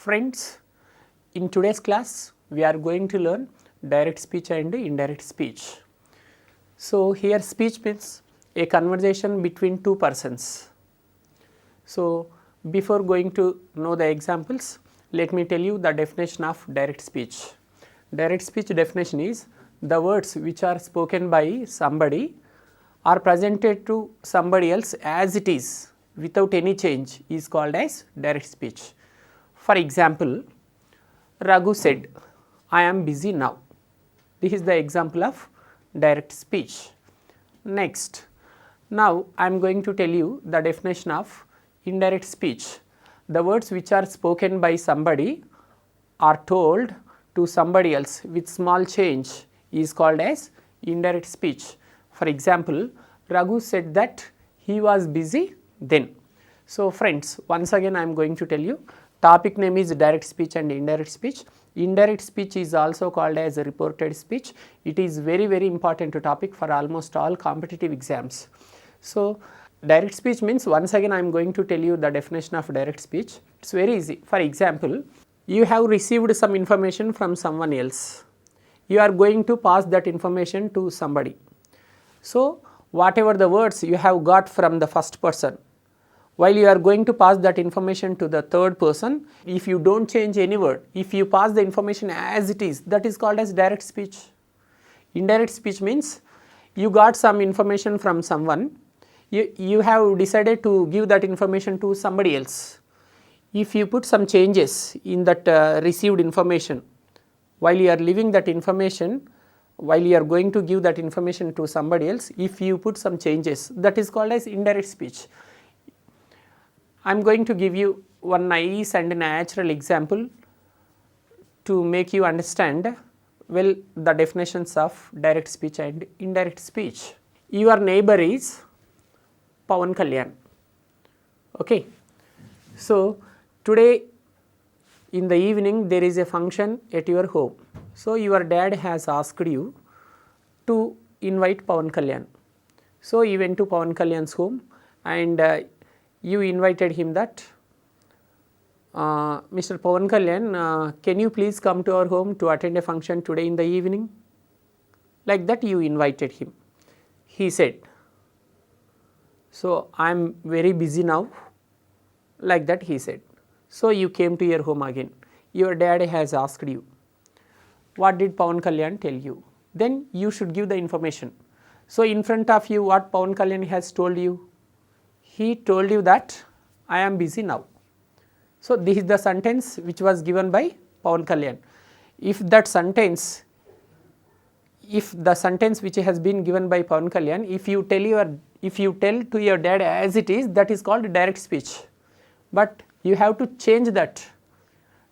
Friends, in today's class we are going to learn direct speech and indirect speech. So, here speech means a conversation between two persons. So, before going to know the examples, let me tell you the definition of direct speech. Direct speech definition is the words which are spoken by somebody are presented to somebody else as it is without any change is called as direct speech. For example, Raghu said, I am busy now. This is the example of direct speech. Next, now I am going to tell you the definition of indirect speech. The words which are spoken by somebody are told to somebody else with small change is called as indirect speech. For example, Raghu said that he was busy then. So, friends, once again I am going to tell you, topic name is direct speech and indirect speech. Indirect speech is also called as a reported speech. It is very important topic for almost all competitive exams. So, direct speech means, once again I am going to tell you the definition of direct speech. It is very easy. For example, you have received some information from someone else. You are going to pass that information to somebody. So, whatever the words you have got from the first person, while you are going to pass that information to the third person, if you do not change any word, if you pass the information as it is, that is called as direct speech. Indirect speech means you got some information from someone, you have decided to give that information to somebody else. If you put some changes in that received information, while you are leaving that information, while you are going to give that information to somebody else, if you put some changes, that is called as indirect speech. I am going to give you one nice and natural example to make you understand well the definitions of direct speech and indirect speech. Your neighbor is Pawan Kalyan. Okay. So, today in the evening there is a function at your home. So, your dad has asked you to invite Pawan Kalyan. So, you went to Pawan Kalyan's home and you invited him that, Mr. Pawan Kalyan, can you please come to our home to attend a function today in the evening? Like that you invited him. He said, so I am very busy now, like that he said. So, you came to your home again. Your dad has asked you, what did Pawan Kalyan tell you? Then you should give the information. So, in front of you what Pawan Kalyan has told you? He told you that I am busy now. So, this is the sentence which was given by Pawan Kalyan. If the sentence which has been given by Pawan Kalyan, if you tell to your dad as it is, that is called direct speech. But you have to change that.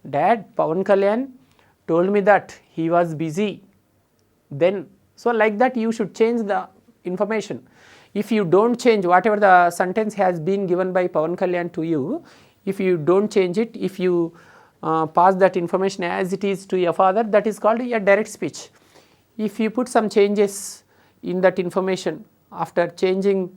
Dad, Pawan Kalyan told me that he was busy then. So, like that you should change the information. If you do not change whatever the sentence has been given by Pawan Kalyan to you, if you do not change it, if you pass that information as it is to your father, that is called a direct speech. If you put some changes in that information after changing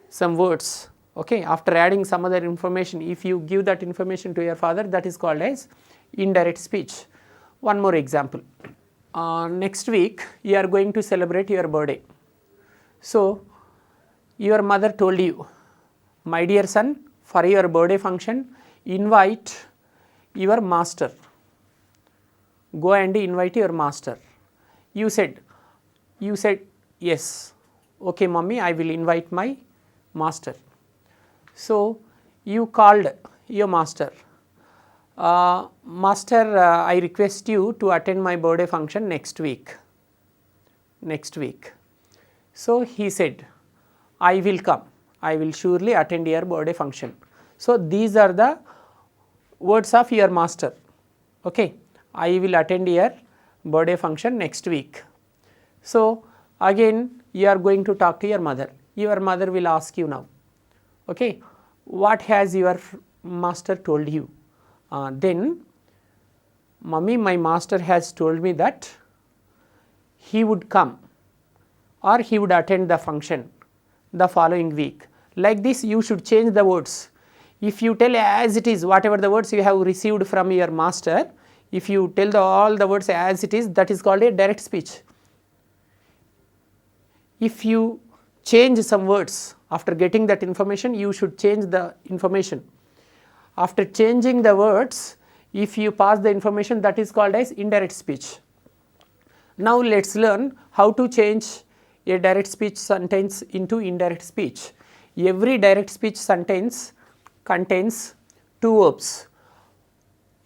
some words, okay, after adding some other information, if you give that information to your father, that is called as indirect speech. One more example. Next week you are going to celebrate your birthday. So, your mother told you, my dear son, for your birthday function, invite your master. Go and invite your master. You said, yes, okay mommy, I will invite my master. So, you called your master. Master, I request you to attend my birthday function next week. So, he said, I will come, I will surely attend your birthday function. So, these are the words of your master, okay. I will attend your birthday function next week. So, again you are going to talk to your mother. Your mother will ask you now, okay, what has your master told you? Then, mummy, my master has told me that he would come or he would attend the function the following week. Like this you should change the words. If you tell as it is, whatever the words you have received from your master, if you tell all the words as it is, that is called a direct speech. If you change some words after getting that information, you should change the information. After changing the words, if you pass the information, that is called as indirect speech. Now let us learn how to change a direct speech sentence into indirect speech. Every direct speech sentence contains two verbs.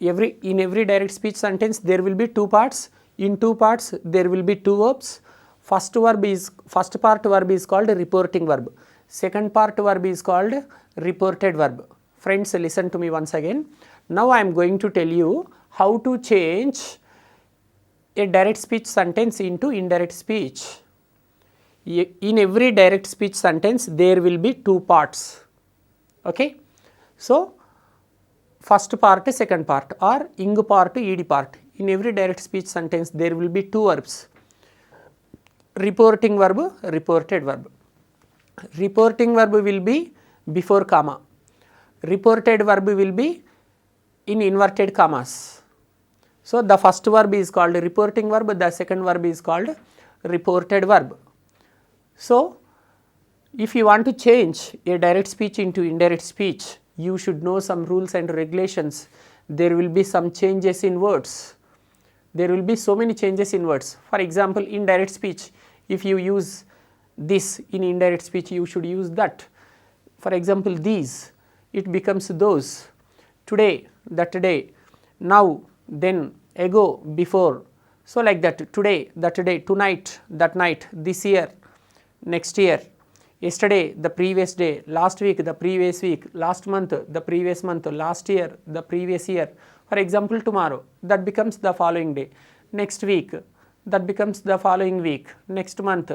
In every direct speech sentence there will be two parts. In two parts there will be two verbs. First part verb is called reporting verb. Second part verb is called reported verb. Friends, listen to me once again. Now I am going to tell you how to change a direct speech sentence into indirect speech. In every direct speech sentence there will be two parts. Okay. So first part, second part, or ing part, ed part. In every direct speech sentence there will be two verbs. Reporting verb, reported verb. Reporting verb will be before comma. Reported verb will be in inverted commas. So the first verb is called reporting verb, the second verb is called reported verb. So if you want to change a direct speech into indirect speech, you should know some rules and regulations. There will be some changes in words. There will be so many changes in words. For example, in direct speech, if you use this, in indirect speech you should use that. For example, these, it becomes those. Today, that day. Now, then, ago, before. So like that, today, that day, tonight, that night, this year, next year, yesterday, the previous day, last week, the previous week, last month, the previous month, last year, the previous year. For example, tomorrow, that becomes the following day. Next week, that becomes the following week. Next month,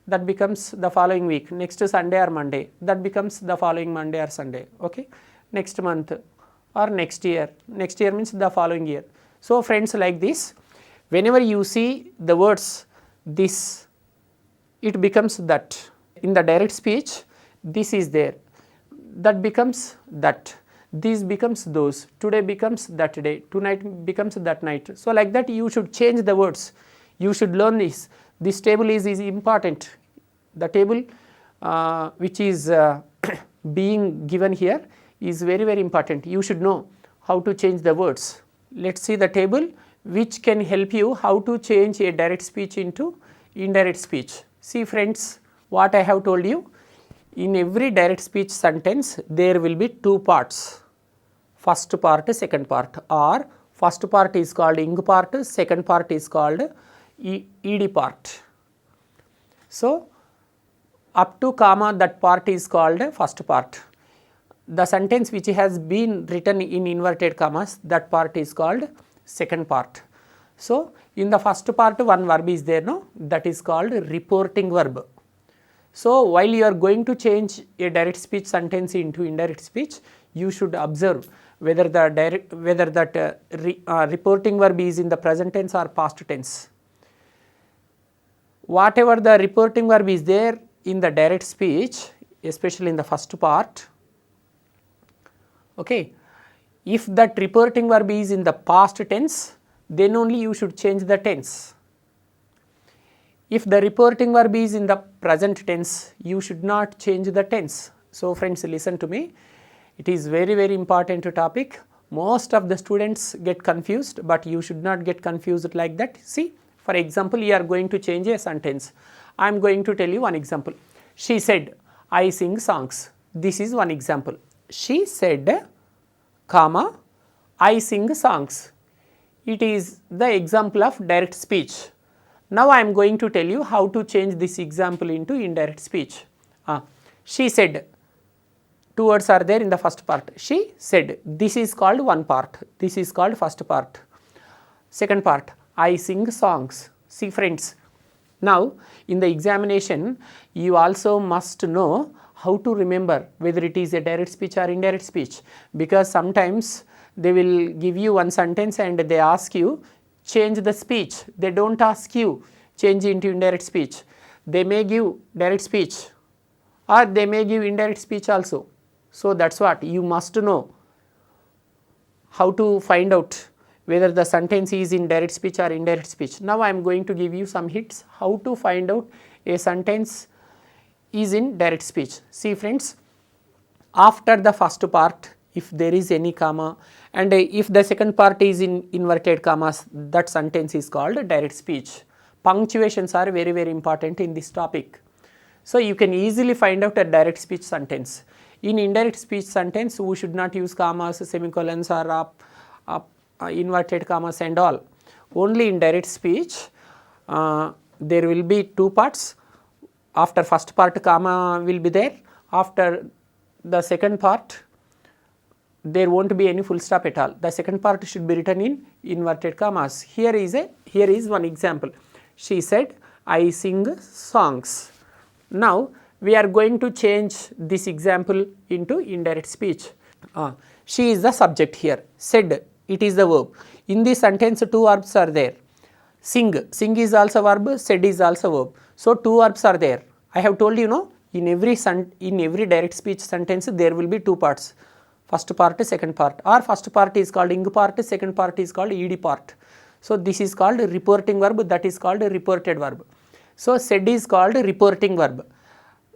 that becomes the following week. Next Sunday or Monday, that becomes the following Monday or Sunday. Okay. Next month or next year. Next year means the following year. So friends, like this, whenever you see the words this, it becomes that. In the direct speech, this is there. That becomes that. This becomes those. Today becomes that day. Tonight becomes that night. So like that you should change the words. You should learn this. This table is important. The table which is being given here is very important. You should know how to change the words. Let us see the table which can help you how to change a direct speech into indirect speech. See friends, what I have told you, in every direct speech sentence there will be two parts. First part, second part, or first part is called ing part, second part is called ed part. So up to comma, that part is called first part. The sentence which has been written in inverted commas, that part is called second part. So in the first part one verb is there, no, that is called reporting verb. So while you are going to change a direct speech sentence into indirect speech, you should observe whether that reporting verb is in the present tense or past tense. Whatever the reporting verb is there in the direct speech, especially in the first part, okay, if that reporting verb is in the past tense, then only you should change the tense. If the reporting verb is in the present tense, you should not change the tense. So friends, listen to me. It is very important topic. Most of the students get confused, but you should not get confused like that. See, for example, you are going to change a sentence. I am going to tell you one example. She said, I sing songs. This is one example. She said, comma, I sing songs. It is the example of direct speech. Now I am going to tell you how to change this example into indirect speech. She said, two words are there in the first part. She said, this is called one part. This is called first part. Second part, I sing songs. See friends, now in the examination you also must know how to remember whether it is a direct speech or indirect speech, because sometimes they will give you one sentence and they ask you change the speech. They don't ask you change into indirect speech. They may give direct speech or they may give indirect speech also. So that's what you must know how to find out whether the sentence is in direct speech or indirect speech. Now I am going to give you some hints how to find out a sentence is in direct speech. See friends, after the first part, if there is any comma and if the second part is in inverted commas, that sentence is called direct speech. Punctuations are very, very important in this topic. So you can easily find out a direct speech sentence. In indirect speech sentence, we should not use commas, semicolons or inverted commas and all. Only in direct speech, there will be two parts. After first part, comma will be there. After the second part, there won't be any full stop at all. The second part should be written in inverted commas. Here is one example. She said, I sing songs. Now we are going to change this example into indirect speech. She is the subject here. Said, it is the verb. In this sentence, two verbs are there. Sing is also verb, said is also verb. So two verbs are there. I have told you, no, in every direct speech sentence there will be two parts. First part, second part, or first part is called ing part, second part is called ed part. So this is called reporting verb, that is called reported verb. So said is called reporting verb,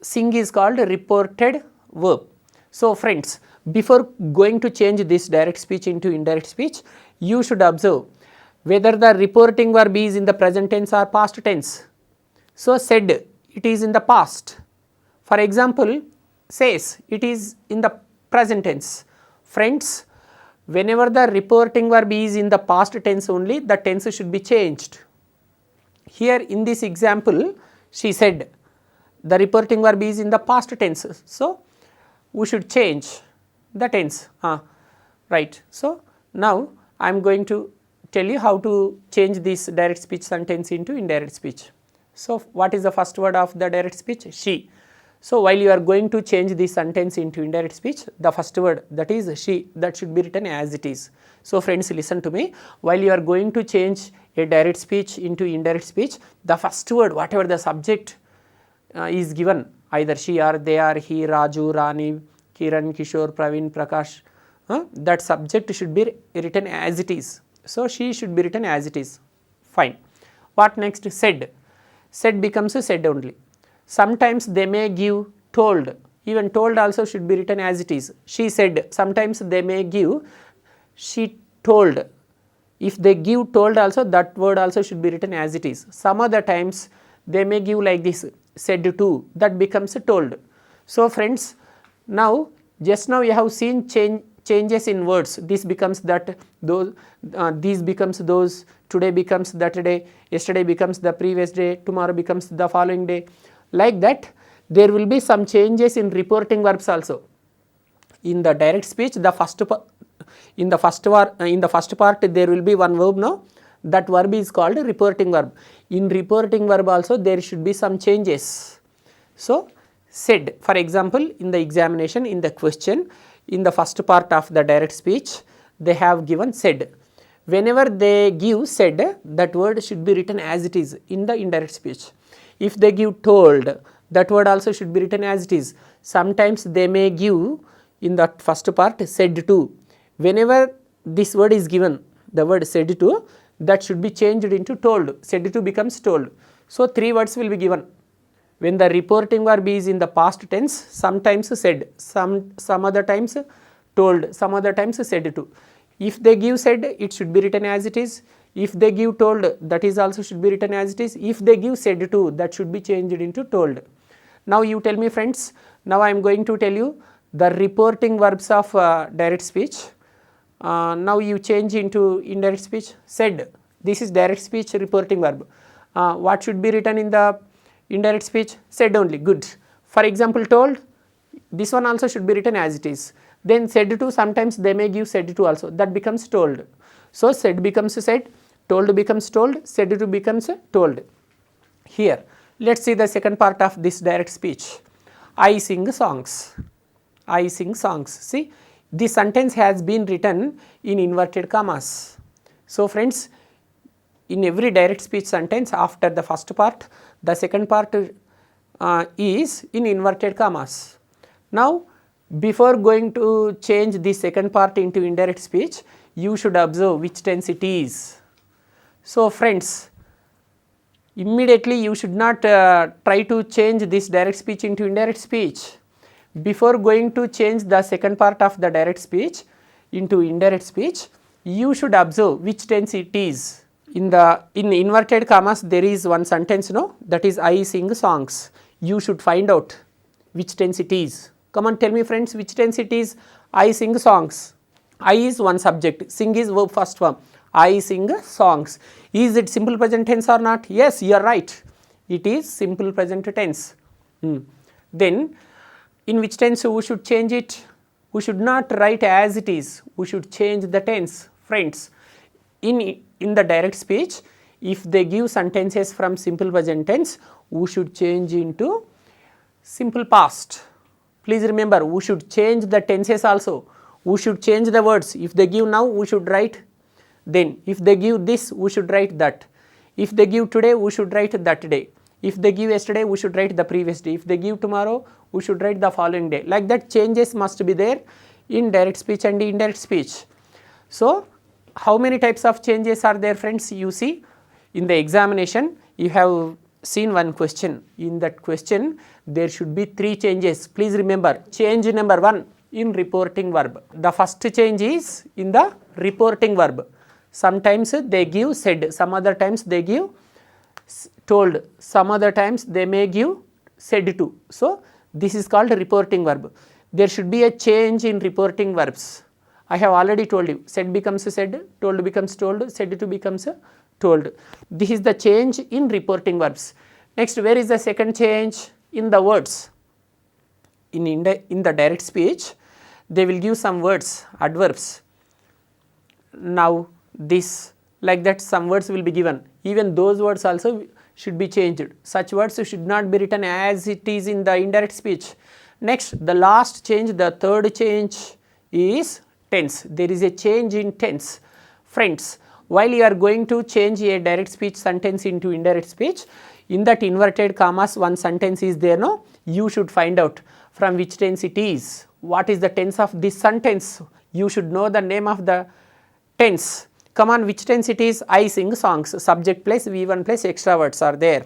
sing is called reported verb. So friends, before going to change this direct speech into indirect speech, you should observe whether the reporting verb is in the present tense or past tense. So said, it is in the past. For example, says, it is in the present tense. Friends, whenever the reporting verb is in the past tense only, the tense should be changed. Here in this example, she said, the reporting verb is in the past tense. So we should change the tense. Right. So now I am going to tell you how to change this direct speech sentence into indirect speech. So what is the first word of the direct speech? She. So while you are going to change this sentence into indirect speech, the first word, that is she, that should be written as it is. So friends, listen to me. While you are going to change a direct speech into indirect speech, the first word, whatever the subject is given, either she or they or he, Raju, Rani, Kiran, Kishore, Praveen, Prakash, that subject should be written as it is. So she should be written as it is. Fine. What next? Said. Said becomes a said only. Sometimes they may give told. Even told also should be written as it is. She said. Sometimes they may give she told. If they give told also, that word also should be written as it is. Some other times they may give like this, said to, that becomes told. So friends, now just now you have seen changes in words. This becomes that, those, these becomes those, today becomes that day, yesterday becomes the previous day, tomorrow becomes the following day. Like that, there will be some changes in reporting verbs also. In the direct speech, in the first part there will be one verb now. That verb is called reporting verb. In reporting verb also there should be some changes. So said, for example, in the examination, in the question, in the first part of the direct speech, they have given said. Whenever they give said, that word should be written as it is in the indirect speech. If they give told, that word also should be written as it is. Sometimes they may give in the first part said to. Whenever this word is given, the word said to, that should be changed into told. Said to becomes told. So three words will be given. When the reporting verb is in the past tense, sometimes said, some other times told, some other times said to. If they give said, it should be written as it is. If they give told, that is also should be written as it is. If they give said to, that should be changed into told. Now you tell me friends, now I am going to tell you the reporting verbs of direct speech. Now you change into indirect speech. Said, this is direct speech reporting verb. What should be written in the indirect speech? Said only. Good. For example, told, this one also should be written as it is. Then said to, sometimes they may give said to also, that becomes told. So said becomes said, told becomes told, said to becomes told. Here, let's see the second part of this direct speech. I sing songs. I sing songs. See, this sentence has been written in inverted commas. So friends, in every direct speech sentence, after the first part, the second part is in inverted commas. Now Before going to change the second part into indirect speech, you should observe which tense it is. So friends, immediately you should not try to change this direct speech into indirect speech. Before going to change the second part of the direct speech into indirect speech, you should observe which tense it is. In inverted commas there is one sentence, no, that is I sing songs. You should find out which tense it is. Come on, tell me friends, which tense it is? I sing songs. I is one subject, sing is verb first form. I sing songs. Is it simple present tense or not? Yes, you are right. It is simple present tense. Then in which tense we should change it? We should not write as it is. We should change the tense. Friends, in the direct speech, if they give sentences from simple present tense, we should change into simple past. Please remember, we should change the tenses also. We should change the words. If they give now, we should write then. If they give this, we should write that. If they give today, we should write that day. If they give yesterday, we should write the previous day. If they give tomorrow, we should write the following day. Like that, changes must be there in direct speech and indirect speech. So how many types of changes are there, friends? You see, in the examination, you have seen one question. In that question, there should be 3 changes. Please remember, change number 1 in reporting verb. The first change is in the reporting verb. Sometimes they give said, some other times they give told, some other times they may give said to. So this is called reporting verb. There should be a change in reporting verbs. I have already told you, said becomes said, told becomes told, said to becomes told. This is the change in reporting verbs. Next, where is the second change? In the words. In the direct speech, they will give some words, adverbs. Now this, like that, some words will be given. Even those words also should be changed. Such words should not be written as it is in the indirect speech. Next, the last change, the third change is tense. There is a change in tense. Friends, while you are going to change a direct speech sentence into indirect speech, in that inverted commas one sentence is there, no? You should find out from which tense it is. What is the tense of this sentence? You should know the name of the tense. Come on, which tense it is? I sing songs. Subject plus V1 plus extra words are there.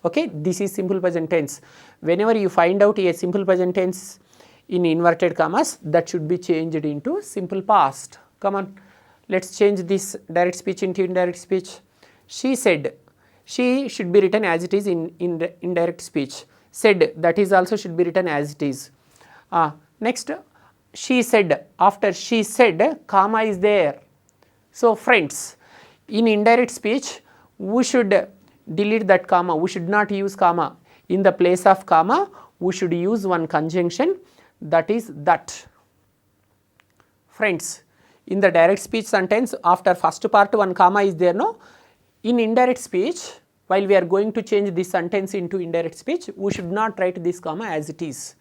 Okay, this is simple present tense. Whenever you find out a simple present tense in inverted commas, that should be changed into simple past. Come on, let's change this direct speech into indirect speech. She said. She should be written as it is in indirect speech. Said, that is also should be written as it is. Next, she said. After she said, comma is there. So friends, in indirect speech, we should delete that comma. We should not use comma. In the place of comma, we should use one conjunction, that is that. Friends, in the direct speech sentence, after first part one comma is there, no? In indirect speech, while we are going to change this sentence into indirect speech, we should not write this comma as it is.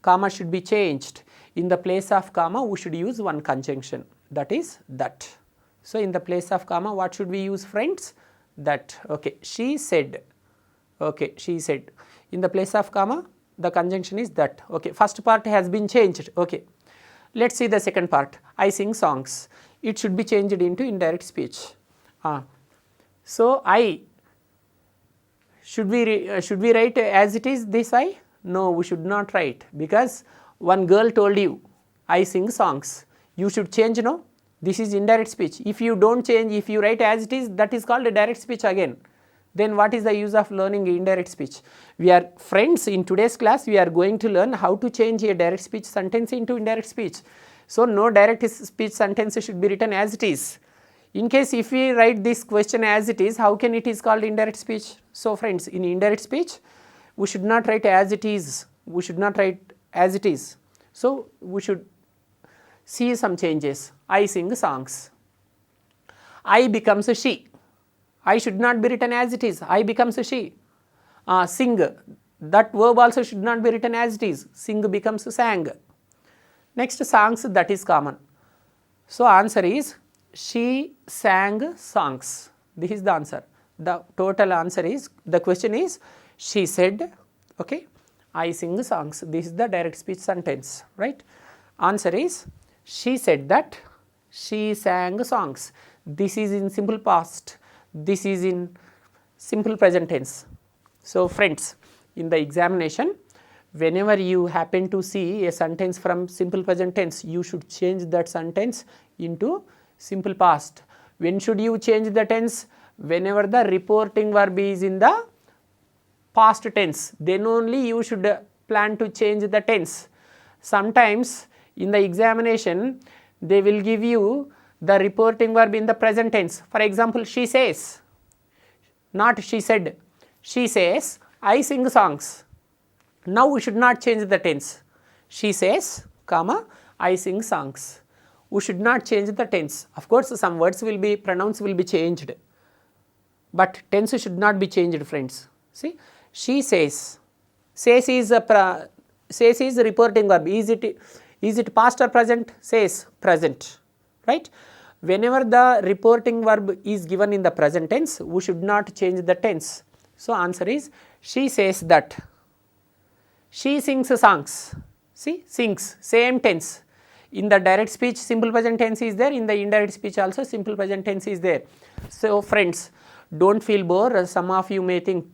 Comma should be changed. In the place of comma, we should use one conjunction, that is that. So in the place of comma, what should we use, friends? That. Okay, she said. Okay, she said. In the place of comma, the conjunction is that. Okay, first part has been changed. Okay, let's see the second part. I sing songs. It should be changed into indirect speech. So I, should we write as it is this I? No, we should not write, because one girl told you I sing songs. You should change, no? This is indirect speech. If you don't change, if you write as it is, that is called a direct speech again. Then what is the use of learning indirect speech? We are friends, in today's class we are going to learn how to change a direct speech sentence into indirect speech. So no direct speech sentence should be written as it is. In case if we write this question as it is, how can it is called indirect speech? So friends, in indirect speech, we should not write as it is. We should not write as it is. So we should see some changes. I sing songs. I becomes a she. I should not be written as it is. I becomes a she. Sing. That verb also should not be written as it is. Sing becomes sang. Next, songs, that is common. So answer is she sang songs. This is the answer. The total answer is, the question is, she said, okay, I sing songs. This is the direct speech sentence, right? Answer is she said that, she sang songs. This is in simple past, this is in simple present tense. So friends, in the examination, whenever you happen to see a sentence from simple present tense, you should change that sentence into simple past. When should you change the tense? Whenever the reporting verb is in the past tense, then only you should plan to change the tense. Sometimes in the examination, they will give you the reporting verb in the present tense. For example, she says, not she said. She says, I sing songs. Now we should not change the tense. She says, comma, I sing songs. We should not change the tense. Of course, some words will be, pronouns will be changed, but tense should not be changed, friends. See, she says. Says is a reporting verb. Is it past or present? Says, present, right? Whenever the reporting verb is given in the present tense, we should not change the tense. So answer is she says that. She sings songs. See, sings, same tense. In the direct speech, simple present tense is there. In the indirect speech also, simple present tense is there. So friends, don't feel bored. Some of you may think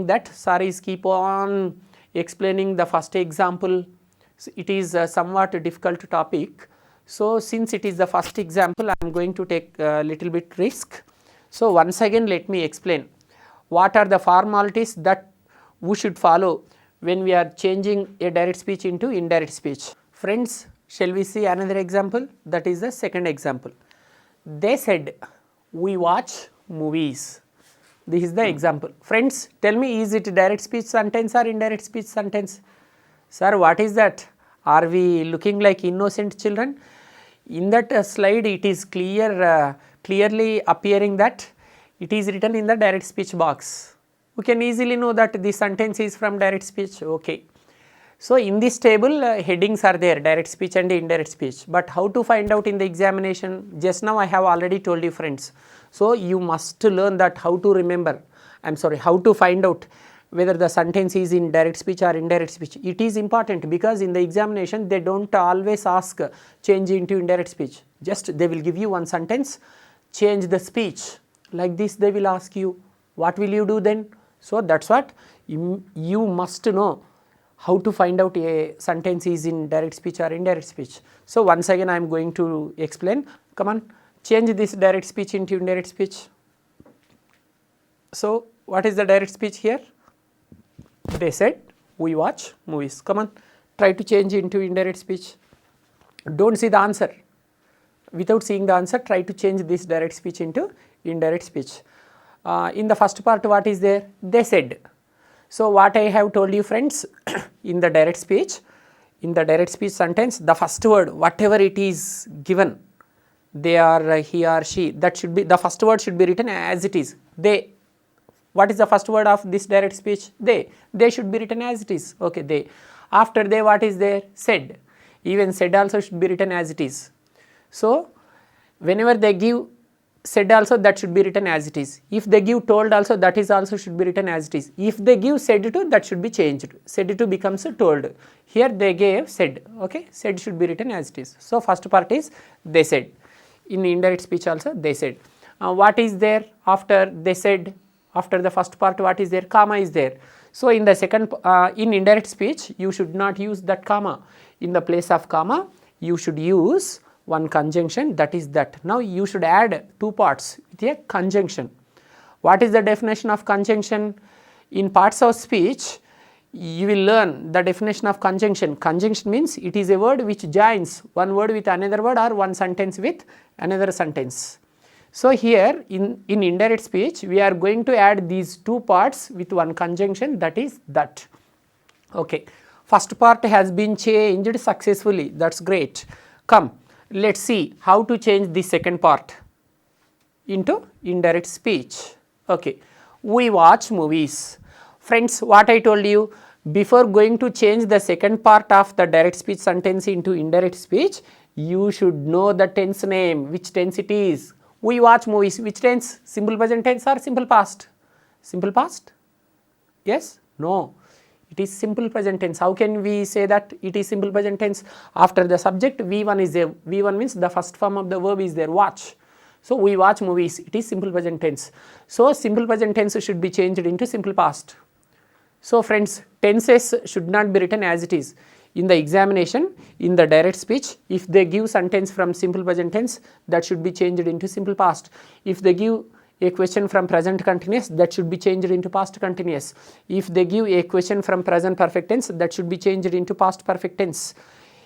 that sir is keep on explaining the first example. So it is a somewhat difficult topic. So since it is the first example, I am going to take a little bit risk. So once again, let me explain what are the formalities that we should follow when we are changing a direct speech into indirect speech. Friends, shall we see another example? That is the second example. They said, we watch movies. This is the example. Friends, tell me, is it direct speech sentence or indirect speech sentence? Sir, what is that? Are we looking like innocent children? In that slide, it is clearly appearing that it is written in the direct speech box. We can easily know that this sentence is from direct speech. Okay. So in this table, headings are there, direct speech and indirect speech. But how to find out in the examination? Just now I have already told you, friends. So you must learn that how to remember. How to find out whether the sentence is in direct speech or indirect speech. It is important because in the examination they don't always ask change into indirect speech. Just they will give you one sentence, change the speech. Like this they will ask you, what will you do then? So that's what you must know, how to find out a sentence is in direct speech or indirect speech. So once again I am going to explain. Come on, change this direct speech into indirect speech. So what is the direct speech here? They said, we watch movies. Come on, try to change into indirect speech. Don't see the answer. Without seeing the answer, try to change this direct speech into indirect speech. In the first part, what is there? They said. So what I have told you, friends, in the direct speech sentence, the first word, whatever it is given, they are, he or she, that should be, the first word should be written as it is. They. What is the first word of this direct speech? They. They should be written as it is. Okay, they. After they, what is there? Said. Even said also should be written as it is. So whenever they give said also, that should be written as it is. If they give told also, that is also should be written as it is. If they give said to, that should be changed. Said to becomes told. Here they gave said. Okay, said should be written as it is. So first part is they said. In indirect speech also they said. What is there after they said? After the first part, what is there? Comma is there. So in the second, in indirect speech, you should not use that comma. In the place of comma, you should use one conjunction, that is that. Now you should add two parts with a conjunction. What is the definition of conjunction? In parts of speech, you will learn the definition of conjunction. Conjunction means it is a word which joins one word with another word or one sentence with another sentence. So here in indirect speech, we are going to add these two parts with one conjunction, that is that. Okay, first part has been changed successfully, that's great. Come, let's see how to change the second part into indirect speech. Okay, we watch movies. Friends, what I told you, before going to change the second part of the direct speech sentence into indirect speech, you should know the tense name, which tense it is. We watch movies, which tense? Simple present tense or simple past? Simple past? Yes? No. It is simple present tense. How can we say that it is simple present tense? After the subject V1 is there. V1 means the first form of the verb is there, watch. So we watch movies. It is simple present tense. So simple present tense should be changed into simple past. So friends, tenses should not be written as it is. In the examination, in the direct speech, if they give sentence from simple present tense, that should be changed into simple past. If they give a question from present continuous, that should be changed into past continuous. If they give a question from present perfect tense, that should be changed into past perfect tense.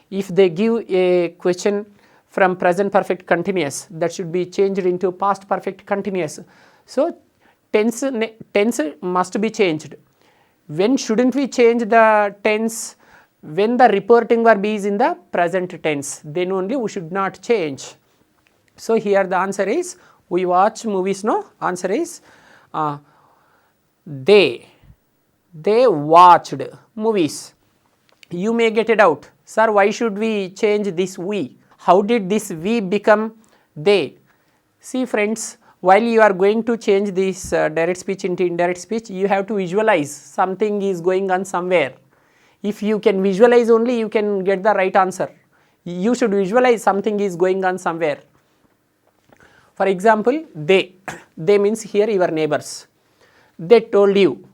If they give a question from present perfect continuous, that should be changed into past perfect continuous. So tense must be changed. When shouldn't we change the tense? When the reporting verb is in the present tense, then only we should not change. So here the answer is, we watch movies, no? Answer is they watched movies. You may get a doubt, sir, why should we change this we? How did this we become they? See friends, while you are going to change this direct speech into indirect speech, you have to visualize something is going on somewhere. If you can visualize only, you can get the right answer. You should visualize something is going on somewhere. For example, they means here your neighbors. They told you,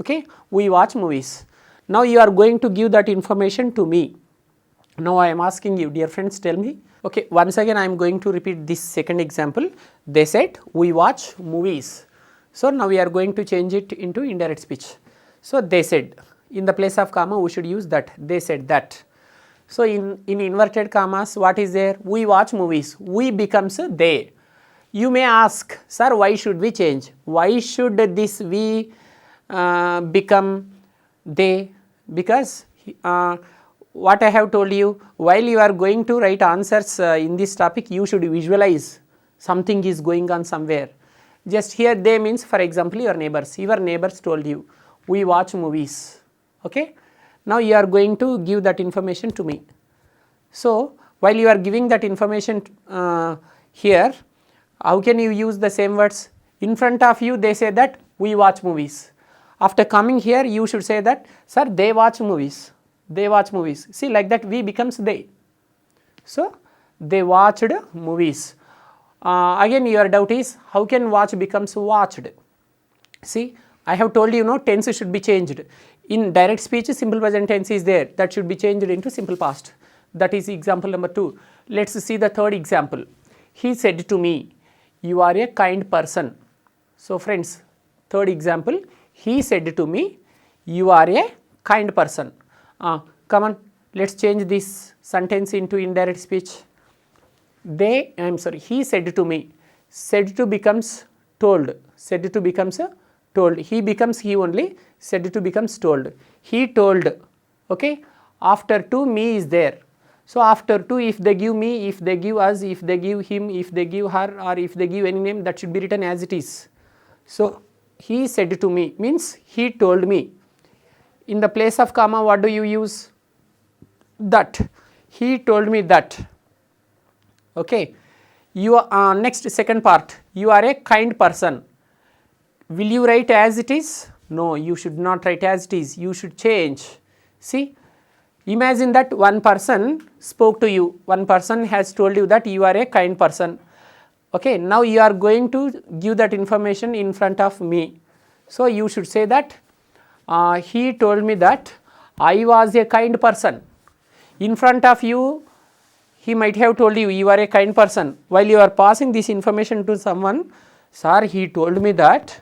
okay, we watch movies. Now you are going to give that information to me. Now I am asking you, dear friends, tell me. Okay, once again I am going to repeat this second example. They said we watch movies. So now we are going to change it into indirect speech. So they said, in the place of comma we should use that. They said that. So in inverted commas, what is there? We watch movies. We becomes they. You may ask, sir, why should we change? Why should this we become they? Because what I have told you, while you are going to write answers in this topic, you should visualize something is going on somewhere. Just here they means, for example, your neighbors. Your neighbors told you, we watch movies. Okay. Now you are going to give that information to me. So while you are giving that information here, how can you use the same words? In front of you they say that we watch movies. After coming here you should say that, sir, they watch movies. They watch movies. See, like that we becomes they. So they watched movies. Again your doubt is, how can watch becomes watched? See, I have told you, no, tense should be changed. In direct speech, simple present tense is there. That should be changed into simple past. That is example number 2. Let's see the third example. He said to me, you are a kind person. So friends, third example, he said to me, you are a kind person. Come on, let's change this sentence into indirect speech. He said to me. Said to becomes told. Said to becomes told. He becomes he only. Said to becomes told. He told. Okay. After to, me is there. So after to, if they give me, if they give us, if they give him, if they give her, or if they give any name, that should be written as it is. So he said to me means he told me. In the place of comma, what do you use? That. He told me that. Okay. You are next second part. You are a kind person. Will you write as it is? No, you should not write as it is. You should change. See, imagine that one person spoke to you. One person has told you that you are a kind person. Okay. Now you are going to give that information in front of me. So you should say that he told me that I was a kind person. In front of you, he might have told you, you are a kind person. While you are passing this information to someone, sir, he told me that,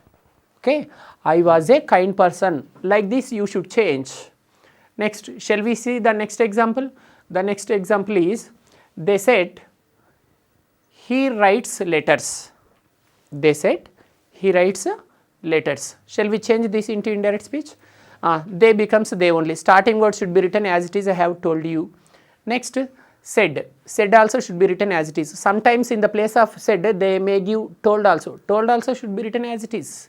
okay, I was a kind person. Like this you should change. Next, shall we see the next example? The next example is, they said, he writes letters. They said, he writes letters. Shall we change this into indirect speech? They becomes they only. Starting word should be written as it is, I have told you. Next, said. Said also should be written as it is. Sometimes in the place of said, they may give told also. Told also should be written as it is.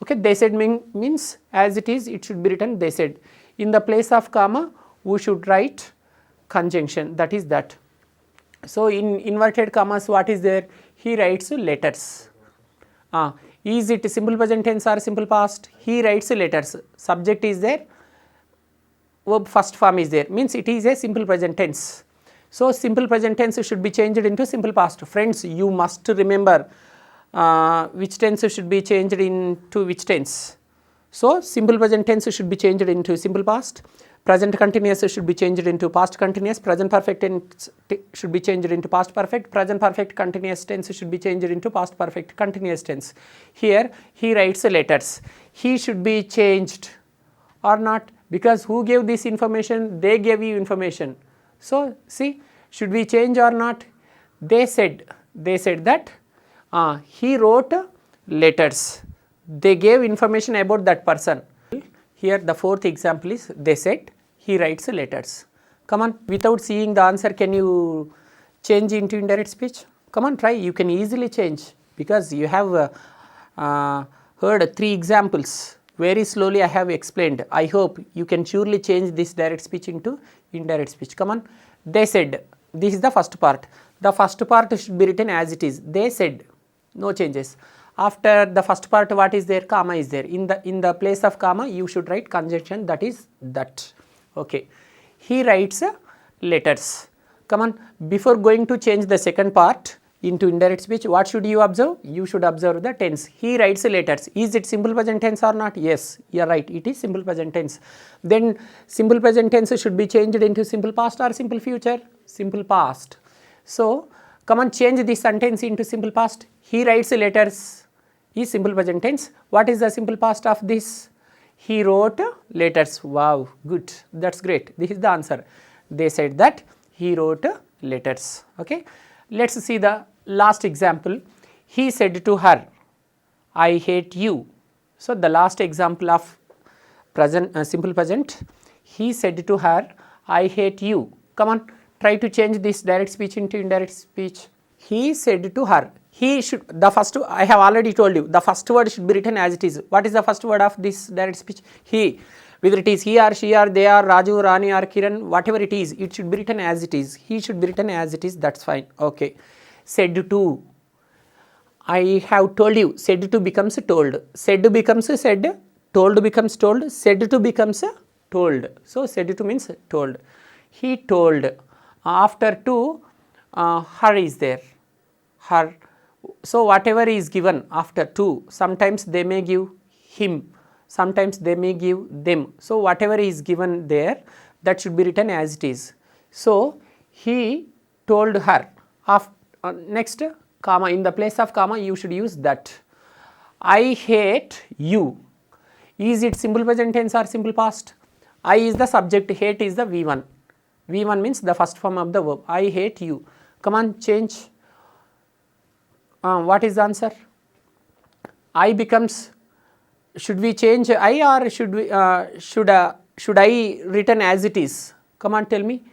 Okay, they said means as it is, it should be written they said. In the place of comma, we should write conjunction, that is that. So in inverted commas, what is there? He writes letters. Is it simple present tense or simple past? He writes letters. Subject is there, verb first form is there, means it is a simple present tense. So simple present tense should be changed into simple past. Friends, you must remember which tense should be changed into which tense. So simple present tense should be changed into simple past, present continuous should be changed into past continuous, present perfect tense should be changed into past perfect, present perfect continuous tense should be changed into past perfect continuous tense. Here he writes letters. He should be changed or not, because who gave this information? They gave you information. So see, should we change or not? They said that he wrote letters. They gave information about that person. Here the fourth example is they said he writes letters. Come on, without seeing the answer, can you change into indirect speech? Come on, try. You can easily change, because you have heard 3 examples. Very slowly I have explained. I hope you can surely change this direct speech into indirect speech. Come on. They said. This is the first part. The first part should be written as it is. They said. No changes. After the first part, what is there? Comma is there. In the place of comma, you should write conjunction, that is that. Okay. He writes letters. Come on. Before going to change the second part into indirect speech, what should you observe? You should observe the tense. He writes letters. Is it simple present tense or not? Yes, you are right. It is simple present tense. Then simple present tense should be changed into simple past or simple future? Simple past. So come on, change this sentence into simple past. He writes letters is simple present tense. What is the simple past of this? He wrote letters. Wow, good. That's great. This is the answer. They said that he wrote letters. Okay. Let's see the last example. He said to her, I hate you. So the last example of present simple present. He said to her, I hate you. Come on, try to change this direct speech into indirect speech. He said to her. He should, the first, I have already told you, the first word should be written as it is. What is the first word of this direct speech? He. Whether it is he or she or they or Raju, Rani or Kiran, whatever it is, it should be written as it is. He should be written as it is, that's fine. Okay. Said to. I have told you. Said to becomes told. Said becomes said. Told becomes told. Said to becomes told. So said to means told. He told. After to, her is there. Her. So whatever is given after to, sometimes they may give him, sometimes they may give them. So whatever is given there, that should be written as it is. So he told her. Next comma, in the place of comma you should use that. I hate you. Is it simple present tense or simple past? I is the subject, hate is the V1. V1 means the first form of the verb. I hate you. Come on, change. What is the answer? I becomes, should we change I or should we should I written as it is? Come on, tell me.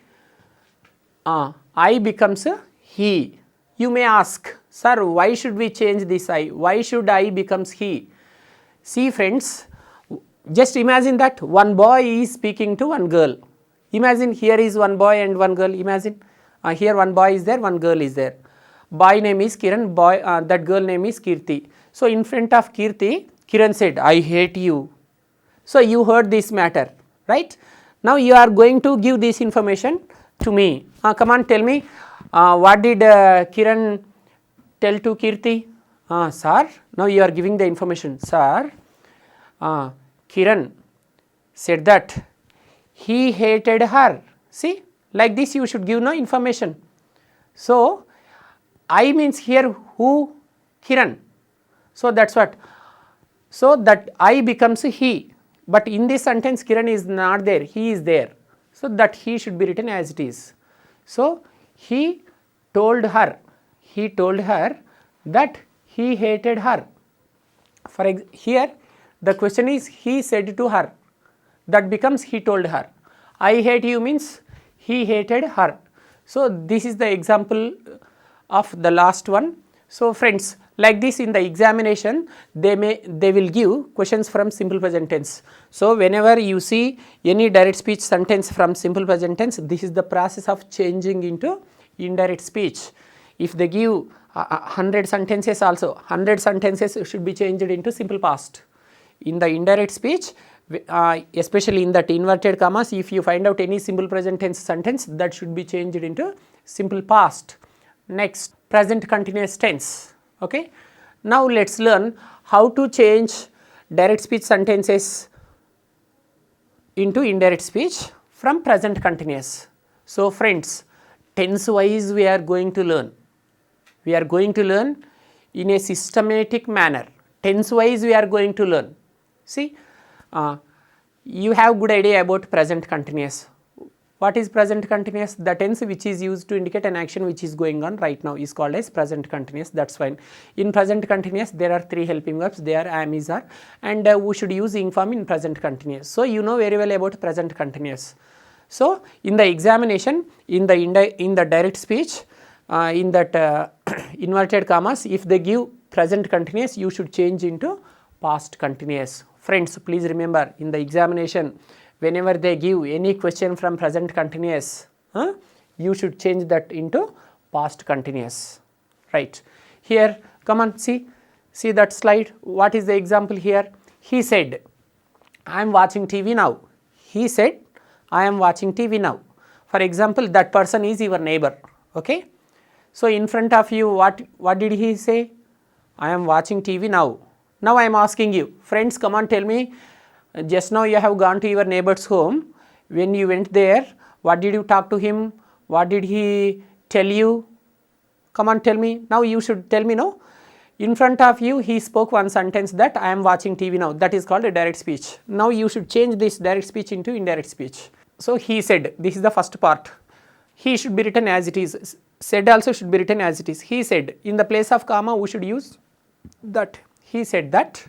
I becomes he. You may ask, sir, why should we change this I? Why should I becomes he? See friends, just imagine that one boy is speaking to one girl. Imagine here is one boy and one girl. Imagine here one boy is there, one girl is there. Boy name is Kiran, boy that girl name is Kirti. So in front of Kirti, Kiran said, I hate you. So you heard this matter, right? Now you are going to give this information to me. Come on, tell me, what did Kiran tell to Kirti? Sir, now you are giving the information. Sir, Kiran said that he hated her. See, like this you should give no information. So I means here who? Kiran. So that's what. So that I becomes he. But in this sentence Kiran is not there, he is there. So that he should be written as it is. So he told her that he hated her. For here the question is he said to her. That becomes he told her. I hate you means he hated her. So this is the example of the last one. So friends, like this in the examination they will give questions from simple present tense. So whenever you see any direct speech sentence from simple present tense, this is the process of changing into indirect speech. If they give 100 sentences also, 100 sentences should be changed into simple past. In the indirect speech, especially in that inverted commas, if you find out any simple present tense sentence, that should be changed into simple past. Next, present continuous tense. Okay. Now let's learn how to change direct speech sentences into indirect speech from present continuous. So friends, tense wise we are going to learn. We are going to learn in a systematic manner. Tense wise we are going to learn. See, you have good idea about present continuous. What is present continuous? The tense which is used to indicate an action which is going on right now is called as present continuous. That's fine. In present continuous there are three helping verbs. They are am, is, are, and we should use ing form in present continuous. So you know very well about present continuous. So in the examination, in the direct speech, in that inverted commas, if they give present continuous, you should change into past continuous. Friends, please remember, in the examination, whenever they give any question from present continuous, you should change that into past continuous, right? Here, come on, see that slide. What is the example here? He said, I am watching TV now. He said, I am watching TV now. For example, that person is your neighbor, okay? So in front of you, what did he say? I am watching TV now. Now I am asking you, friends, come on, tell me, just now you have gone to your neighbor's home. When you went there, what did you talk to him? What did he tell you? Come on, tell me. Now you should tell me, no? In front of you, he spoke one sentence that I am watching TV now. That is called a direct speech. Now you should change this direct speech into indirect speech. So he said, this is the first part. He should be written as it is. Said also should be written as it is. He said. In the place of comma, we should use that. He said that.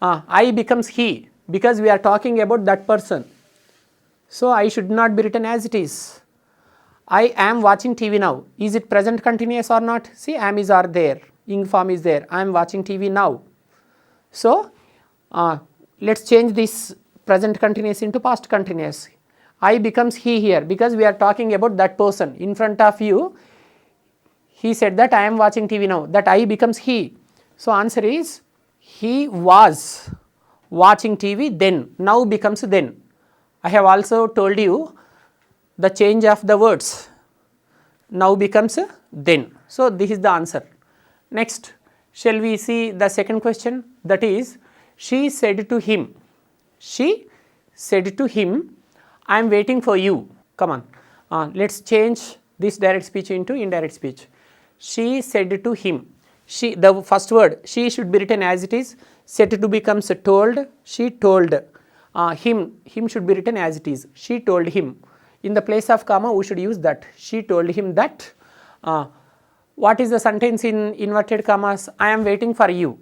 I becomes he, because we are talking about that person. So I should not be written as it is. I am watching TV now. Is it present continuous or not? See, am, is, are there. Ing form is there. I am watching TV now. So let's change this present continuous into past continuous. I becomes he here, because we are talking about that person. In front of you, he said that I am watching TV now. That I becomes he. So answer is, he was watching TV then. Now becomes then. I have also told you the change of the words. Now becomes then. So this is the answer. Next, shall we see the second question? That is, she said to him. She said to him, I am waiting for you. Come on. Let's change this direct speech into indirect speech. She said to him. She, the first word, she should be written as it is. Said to becomes told. She told. Him should be written as it is. She told him. In the place of comma, we should use that. She told him that. What is the sentence in inverted commas? I am waiting for you.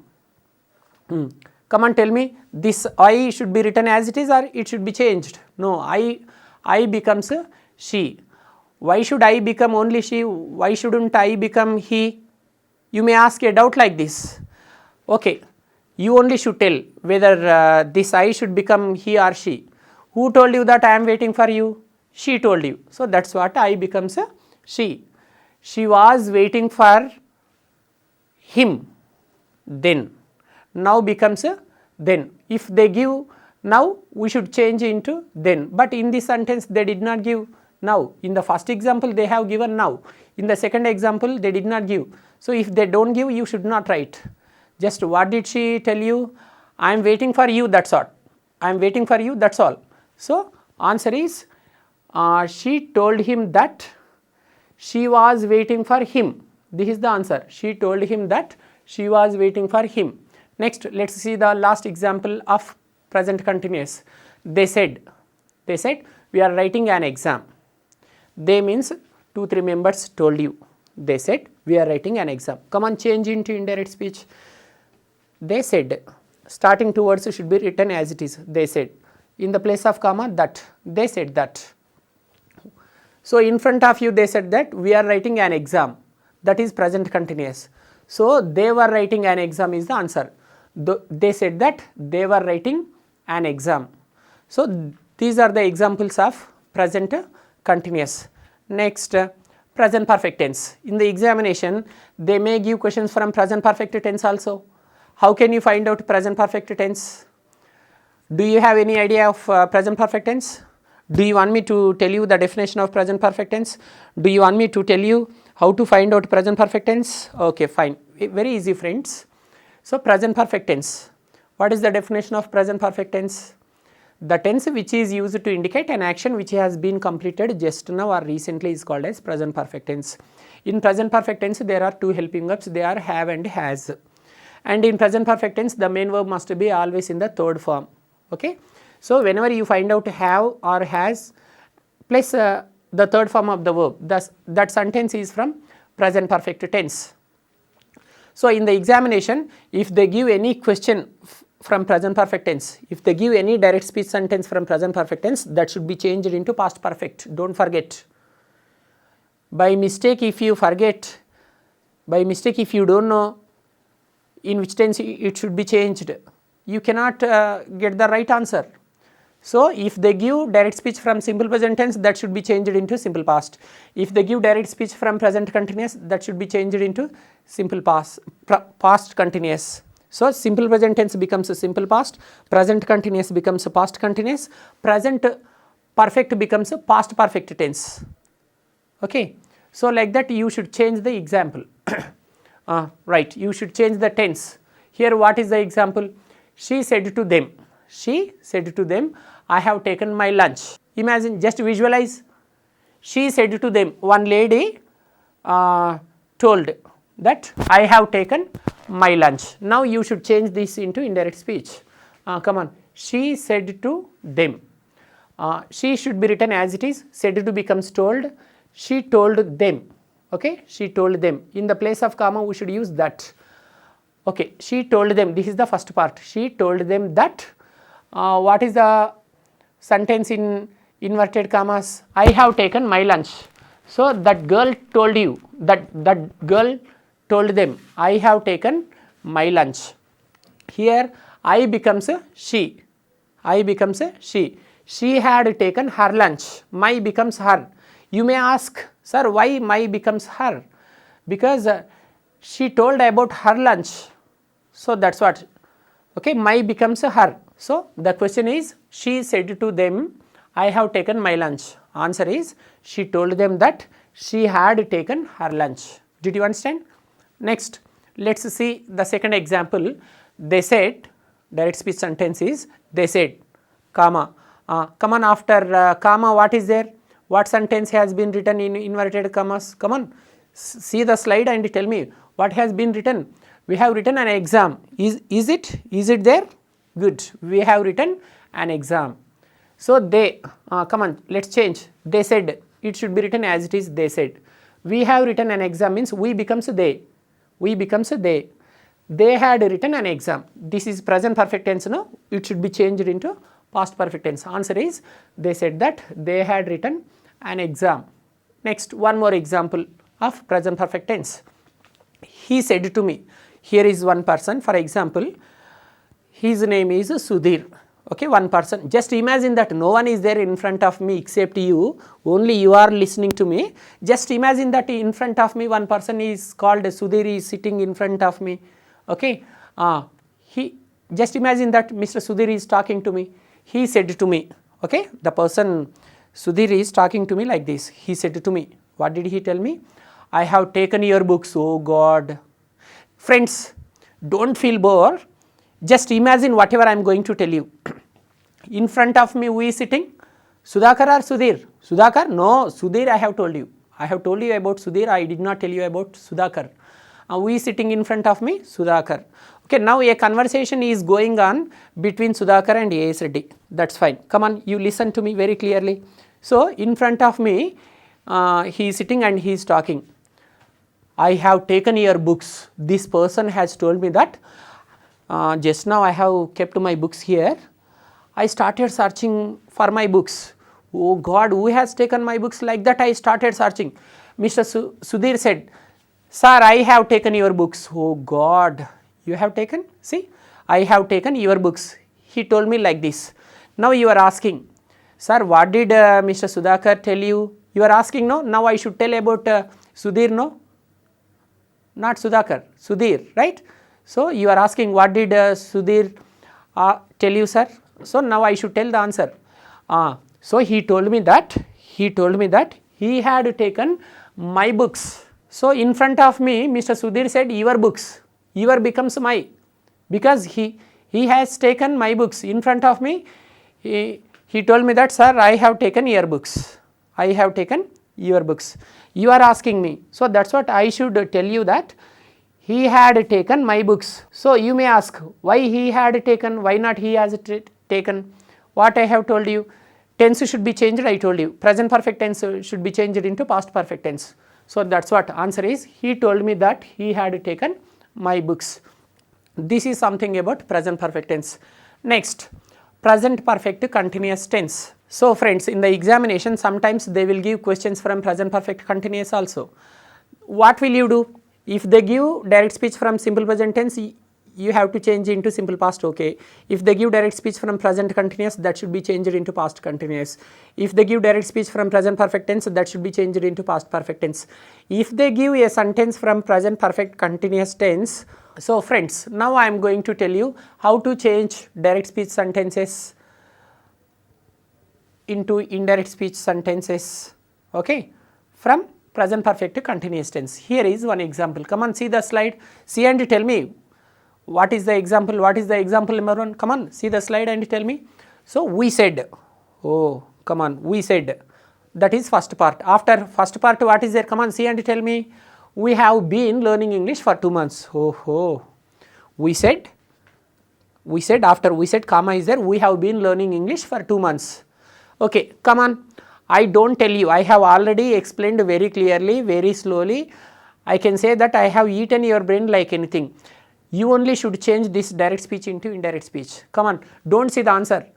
Come on, tell me, this I should be written as it is or it should be changed? No, I becomes she. Why should I become only she? Why shouldn't I become he? You may ask a doubt like this. Okay, you only should tell whether this I should become he or she. Who told you that I am waiting for you? She told you. So that's what I becomes she. She was waiting for him then. Now becomes then. If they give now, we should change into then. But in this sentence, they did not give now. In the first example, they have given now. In the second example, they did not give. So if they don't give, you should not write. Just what did she tell you? I am waiting for you, that's all. I am waiting for you, that's all. So answer is, she told him that she was waiting for him. This is the answer. She told him that she was waiting for him. Next, let's see the last example of present continuous. They said, we are writing an exam. They means 2-3 members told you. They said, we are writing an exam. Come on, change into indirect speech. They said, starting two words should be written as it is. They said. In the place of comma, that. They said that. So in front of you, they said that we are writing an exam. That is present continuous. So they were writing an exam is the answer. They said that they were writing an exam. So these are the examples of present continuous. Next, present perfect tense. In the examination, they may give questions from present perfect tense also. How can you find out present perfect tense? Do you have any idea of present perfect tense? Do you want me to tell you the definition of present perfect tense? Do you want me to tell you how to find out present perfect tense? Okay, fine. Very easy, friends. So, present perfect tense. What is the definition of present perfect tense? The tense which is used to indicate an action which has been completed just now or recently is called as present perfect tense. In present perfect tense, there are two helping verbs, they are have and has. And in present perfect tense, the main verb must be always in the third form. Okay. So, whenever you find out have or has plus the third form of the verb, thus that sentence is from present perfect tense. So, in the examination, if they give any question from present perfect tense, if they give any direct speech sentence from present perfect tense, that should be changed into past perfect. Do not forget. By mistake, if you forget, by mistake if you do not know in which tense it should be changed, you cannot get the right answer. So, if they give direct speech from simple present tense, that should be changed into simple past. If they give direct speech from present continuous, that should be changed into simple past continuous. So, simple present tense becomes a simple past, present continuous becomes a past continuous, present perfect becomes a past perfect tense. Okay. So, like that you should change the example. Right, you should change the tense. Here what is the example? She said to them. She said to them, I have taken my lunch. Imagine, just visualize. She said to them, one lady told that I have taken my lunch. Now you should change this into indirect speech. Come on. She said to them. She should be written as it is. Said to becomes told. She told them. Okay. She told them. In the place of comma we should use that. Okay. She told them. This is the first part. She told them that. What is the sentence in inverted commas? I have taken my lunch. So, that girl told you, that girl told them, I have taken my lunch. Here I becomes a she. I becomes a she. She had taken her lunch. My becomes her. You may ask, sir, why my becomes her? Because she told about her lunch. So, that is what. Okay, my becomes a her. So, the question is, she said to them, I have taken my lunch. Answer is, she told them that she had taken her lunch. Did you understand? Next, let us see the second example. They said, direct speech sentence is, they said, comma. Come on, after comma, what is there? What sentence has been written in inverted commas? Come on, see the slide and tell me what has been written. We have written an exam. Is it? Is it there? Good. We have written an exam. So, they, come on, let us change. They said, it should be written as it is, they said. We have written an exam means we becomes they. We becomes they. They had written an exam. This is present perfect tense, no? It should be changed into past perfect tense. Answer is, they said that they had written an exam. Next, one more example of present perfect tense. He said to me. Here is one person, for example, his name is Sudhir. Okay, one person. Just imagine that no one is there in front of me except you, only you are listening to me. Just imagine that in front of me one person is called Sudhir is sitting in front of me. Okay, just imagine that Mr. Sudhir is talking to me. He said to me, okay, the person Sudhir is talking to me like this. He said to me, what did he tell me? I have taken your books, oh God. Friends, don't feel bored. Just imagine whatever I am going to tell you. In front of me, who is sitting? Sudhakar or Sudhir? Sudhakar? No, Sudhir I have told you. I have told you about Sudhir, I did not tell you about Sudhakar. Who is sitting in front of me? Sudhakar. Okay, now a conversation is going on between Sudhakar and 𝗧𝗦𝗔𝗧. That's fine. Come on, you listen to me very clearly. So, in front of me, he is sitting and he is talking. I have taken your books. This person has told me that just now I have kept my books here. I started searching for my books. Oh God, who has taken my books? Like that I started searching. Mr. Sudhir said, sir, I have taken your books. Oh God, you have taken? See, I have taken your books. He told me like this. Now you are asking, sir, what did Mr. Sudhakar tell you? You are asking, no? Now I should tell about Sudhir, no? Not Sudhakar, Sudhir, right? So you are asking what did Sudhir tell you, sir? So now I should tell the answer. So he told me that he had taken my books. So in front of me, Mr. Sudhir said your books. Your becomes my, because he has taken my books in front of me. He told me that, sir, I have taken your books. I have taken your books. You are asking me. So that's what I should tell you, that he had taken my books. So you may ask, why he had taken, why not he has taken? What I have told you, tense should be changed, I told you. Present perfect tense should be changed into past perfect tense. So that's what answer is. He told me that he had taken my books. This is something about present perfect tense. Next, present perfect continuous tense. So friends, in the examination sometimes they will give questions from present perfect continuous also. What will you do? If they give direct speech from simple present tense, you have to change into simple past, okay. If they give direct speech from present continuous, that should be changed into past continuous. If they give direct speech from present perfect tense, that should be changed into past perfect tense. If they give a sentence from present perfect continuous tense, so friends, now I am going to tell you how to change direct speech sentences into indirect speech sentences, okay, from present perfect continuous tense. Here is one example. Come on, see the slide. See and tell me what is the example. What is the example number 1? Come on, see the slide and tell me. So we said, oh, come on, we said. That is first part. After first part, what is there? Come on, see and tell me. We have been learning English for 2 months. Oh, we said. After we said, comma is there. We have been learning English for 2 months. Okay, come on. I don't tell you. I have already explained very clearly, very slowly. I can say that I have eaten your brain like anything. You only should change this direct speech into indirect speech. Come on. Don't see the answer.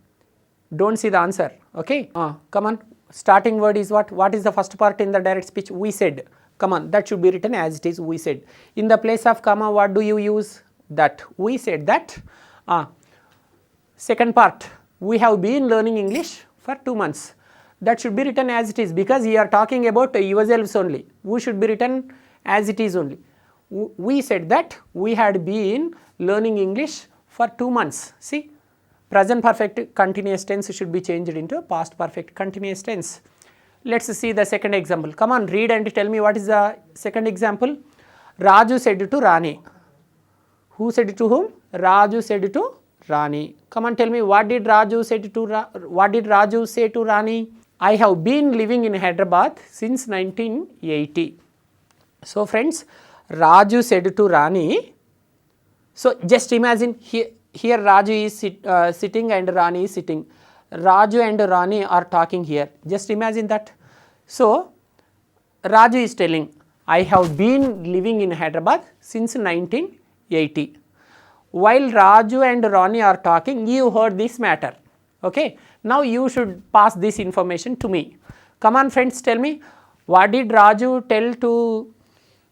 Don't see the answer. Okay. Come on. Starting word is what? What is the first part in the direct speech? We said. Come on. That should be written as it is. We said. In the place of comma, what do you use? That. We said that. Second part. We have been learning English for 2 months. That should be written as it is, because you are talking about yourselves only. We should be written as it is only. We said that we had been learning English for 2 months. See, present perfect continuous tense should be changed into past perfect continuous tense. Let's see the second example. Come on, read and tell me what is the second example. Raju said to Rani. Who said to whom? Raju said to Rani. Come on, tell me, what did Raju say to Rani? I have been living in Hyderabad since 1980. So friends, Raju said to Rani. So just imagine here Raju is sitting and Rani is sitting. Raju and Rani are talking here. Just imagine that. So Raju is telling, I have been living in Hyderabad since 1980. While Raju and Rani are talking, you heard this matter. Okay. Now you should pass this information to me. Come on friends, tell me, what did Raju tell to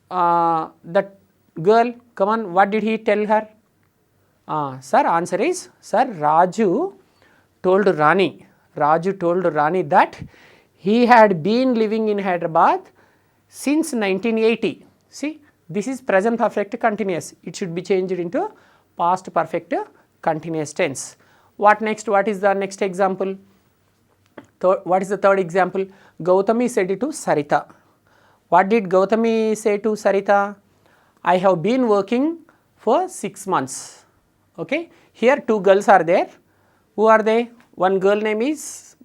that girl? Come on, what did he tell her? Sir, answer is, sir, Raju told Rani that he had been living in Hyderabad since 1980. See, this is present perfect continuous. It should be changed into past perfect continuous tense. What next? What is the next example? What is the third example? Gauthami said to Sarita. What did Gauthami say to Sarita? I have been working for 6 months. Okay. Here 2 girls are there. Who are they? One girl name is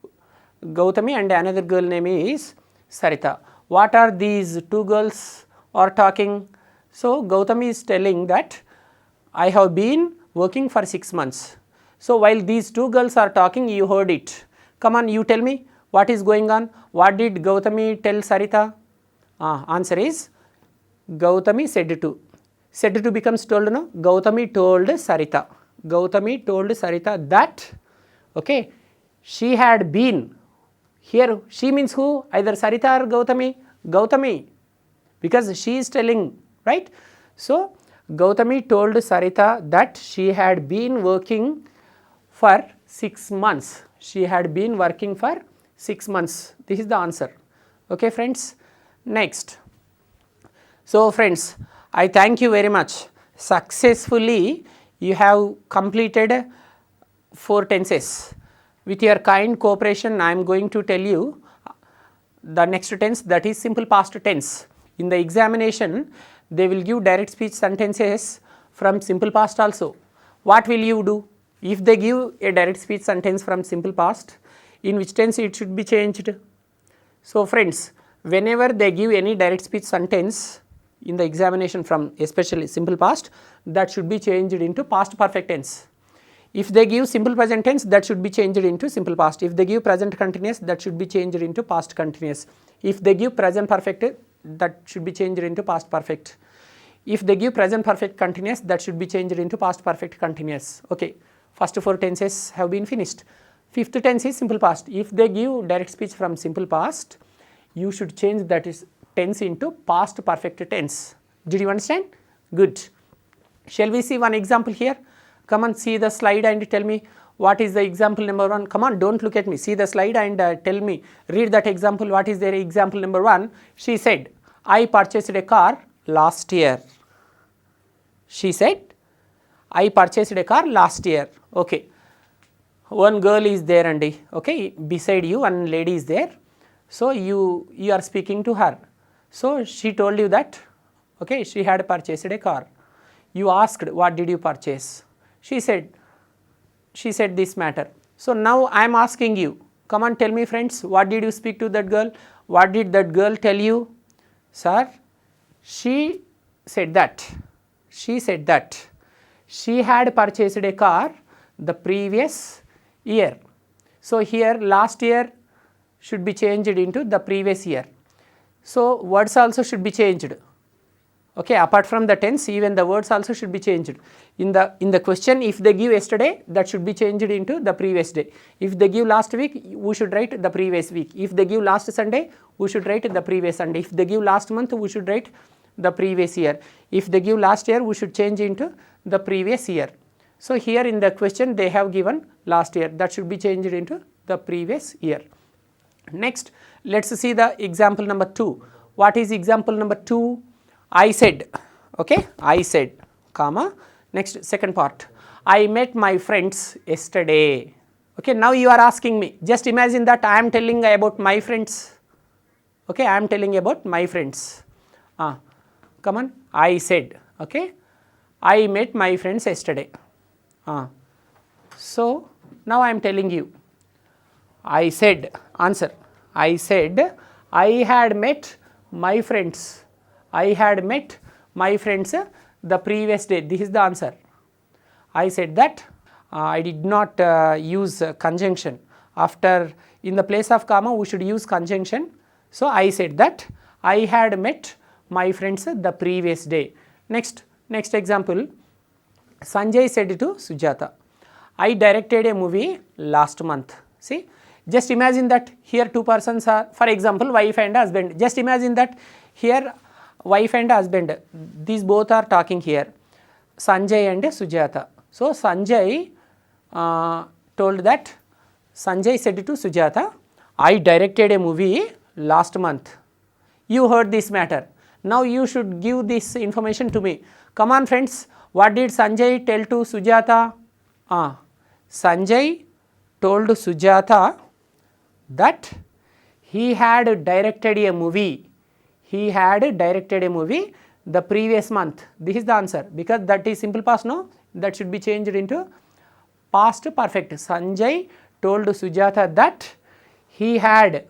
Gauthami and another girl name is Sarita. What are these 2 girls are talking? So Gauthami is telling that I have been working for 6 months. So while these 2 girls are talking, you heard it. Come on, you tell me what is going on. What did Gauthami tell Sarita? Answer is Gauthami said to. Said to becomes told, no? Gauthami told Sarita. Gauthami told Sarita that, okay, she had been. Here she means who? Either Sarita or Gauthami? Gauthami, because she is telling, right? So Gauthami told Sarita that she had been working for 6 months. She had been working for 6 months. This is the answer. Okay friends. Next, so friends, I thank you very much. Successfully you have completed 4 tenses. With your kind cooperation, I am going to tell you the next tense, that is simple past tense. In the examination, they will give direct speech sentences from simple past also. What will you do? If they give a direct speech sentence from simple past, in which tense it should be changed? So friends, whenever they give any direct speech sentence in the examination from especially simple past, that should be changed into past perfect tense. If they give simple present tense, that should be changed into simple past. If they give present continuous, that should be changed into past continuous. If they give present perfect, that should be changed into past perfect. If they give present perfect continuous, that should be changed into past perfect continuous. Okay, first 4 tenses have been finished. 5th tense is simple past. If they give direct speech from simple past, you should change that is tense into past perfect tense. Did you understand? Good. Shall we see one example here? Come on, see the slide and tell me what is the example number 1. Come on, don't look at me. See the slide and tell me, read that example. What is their example number 1? She said, I purchased a car last year. She said, I purchased a car last year. Okay. One girl is there and okay, beside you one lady is there. So you are speaking to her. So she told you that okay, she had purchased a car. You asked, what did you purchase? She said this matter. So now I am asking you, come on, tell me friends, what did you speak to that girl? What did that girl tell you? Sir, she said that she had purchased a car the previous year. So here last year should be changed into the previous year. So words also should be changed. Okay, apart from the tense, even the words also should be changed. In the question, if they give yesterday, that should be changed into the previous day. If they give last week, we should write the previous week. If they give last Sunday, we should write the previous Sunday. If they give last month, we should write the previous year. If they give last year, we should change into the previous year. So here in the question, they have given last year. That should be changed into the previous year. Next, let's see the example number 2. What is example number 2? I said, okay, I said, comma, next second part, I met my friends yesterday. Okay, now you are asking me, just imagine that I am telling about my friends. Okay, I am telling about my friends. Come on, I said, okay, I met my friends yesterday. So now I am telling you, I said, answer, I said, I had met my friends. I had met my friends the previous day. This is the answer. I said that I did not use conjunction. After, in the place of comma, we should use conjunction. So I said that I had met my friends the previous day. Next example, Sanjay said to Sujata, I directed a movie last month. See, just imagine that here 2 persons are, for example, wife and husband. Just imagine that here wife and husband, these both are talking here, Sanjay and Sujata. So Sanjay told that, Sanjay said to Sujata, I directed a movie last month. You heard this matter. Now you should give this information to me. Come on friends, what did Sanjay tell to Sujata? Sanjay told Sujata that he had directed a movie. He had directed a movie the previous month. This is the answer, because that is simple past, no? That should be changed into past perfect. Sanjay told Sujata that he had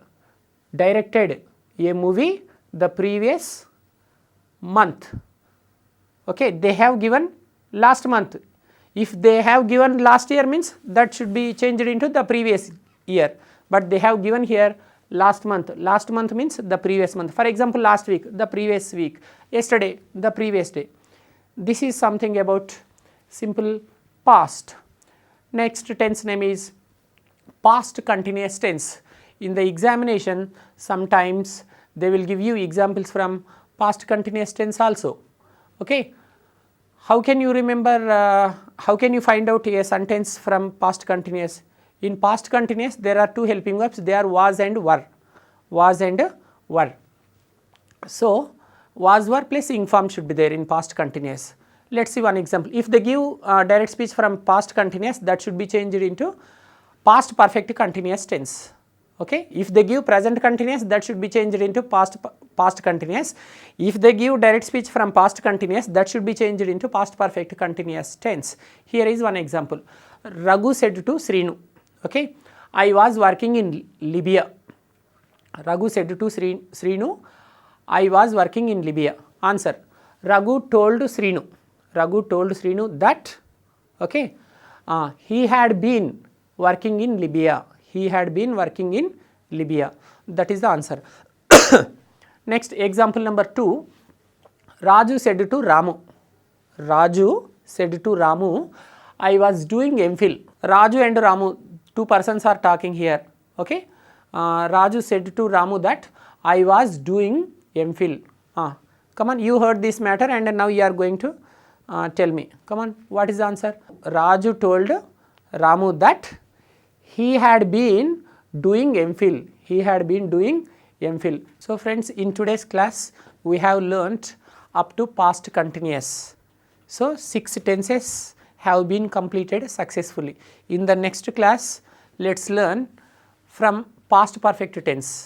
directed a movie the previous month. Okay, they have given last month. If they have given last year, means that should be changed into the previous year. But they have given here last month. Last month means the previous month. For example, last week, the previous week. Yesterday, the previous day. This is something about simple past. Next tense name is past continuous tense. In the examination, sometimes they will give you examples from past continuous tense also. Okay. How can you remember, how can you find out a sentence from past continuous? In past continuous, there are 2 helping verbs. They are was and were. Was and were. So, was, were plus ing form should be there in past continuous. Let us see one example. If they give direct speech from past continuous, that should be changed into past perfect continuous tense. Okay? If they give present continuous, that should be changed into past continuous. If they give direct speech from past continuous, that should be changed into past perfect continuous tense. Here is one example. Raghu said to Srinu, okay, I was working in Libya. Raghu said to Srinu, I was working in Libya. Answer. Raghu told Srinu. Raghu told Srinu that, okay, he had been working in Libya. He had been working in Libya. That is the answer. Next, example number 2. Raju said to Ramu. Raju said to Ramu, I was doing 𝗵𝗠. Raju and Ramu, two persons are talking here. Okay. Raju said to Ramu that I was doing 𝗵𝗠. Come on, you heard this matter and now you are going to tell me. Come on, what is the answer? Raju told Ramu that he had been doing 𝗵𝗠. He had been doing 𝗵𝗠. So friends, in today's class we have learnt up to past continuous. So 6 tenses have been completed successfully. In the next class, let us learn from past perfect tense.